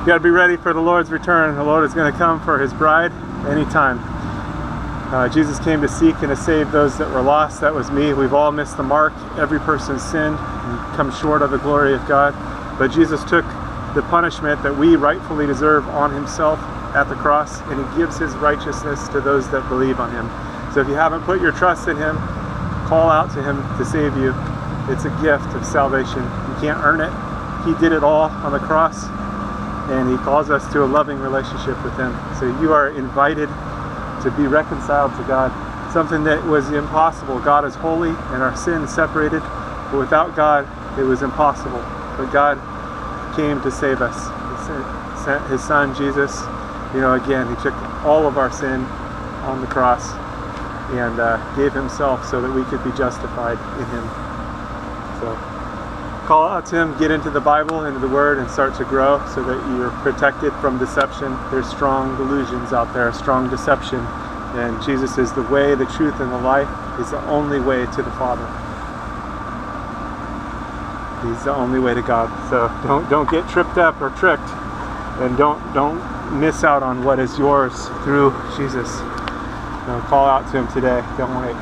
You got to be ready for the Lord's return. The Lord is going to come for his bride anytime. Jesus came to seek and to save those that were lost. That was me. We've all missed the mark. Every person sinned and come short of the glory of God. But Jesus took the punishment that we rightfully deserve on himself at the cross, and he gives his righteousness to those that believe on him. So if you haven't put your trust in him, call out to him to save you. It's a gift of salvation. You can't earn it. He did it all on the cross, and he calls us to a loving relationship with him. So you are invited to be reconciled to God, something that was impossible. God is holy and our sin separated, but without God it was impossible. But God came to save us. He sent his son Jesus. Again, he took all of our sin on the cross and gave himself so that we could be justified in him. So call out to him, get into the Bible, into the Word, and start to grow so that you're protected from deception. There's strong delusions out there, strong deception, and Jesus is the way, the truth, and the life. He's the only way to the Father. He's the only way to God. So don't get tripped up or tricked, and don't miss out on what is yours through Jesus. Call out to him today. Don't wait.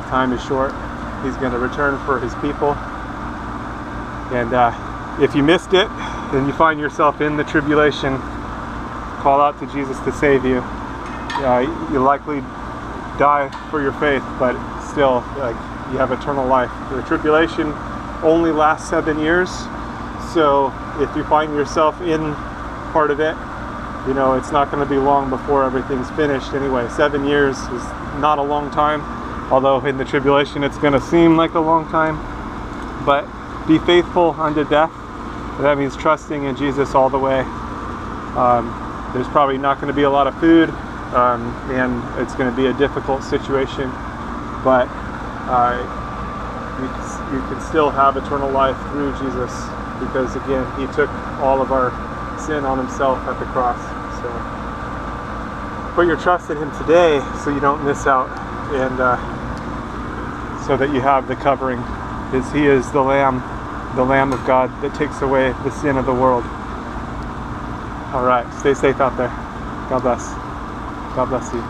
Time is short. He's going to return for his people. And if you missed it and you find yourself in the tribulation, call out to Jesus to save you. You'll likely die for your faith, but still, you have eternal life. The tribulation only lasts 7 years, so if you find yourself in part of it, it's not going to be long before everything's finished anyway. 7 years is not a long time, although in the tribulation it's going to seem like a long time. But be faithful unto death. That means trusting in Jesus all the way. There's probably not going to be a lot of food, and it's going to be a difficult situation, but you can still have eternal life through Jesus, because again, he took all of our sin on himself at the cross. So put your trust in him today so you don't miss out, and so that you have the covering. He is the Lamb of God that takes away the sin of the world. All right, stay safe out there. God bless. God bless you.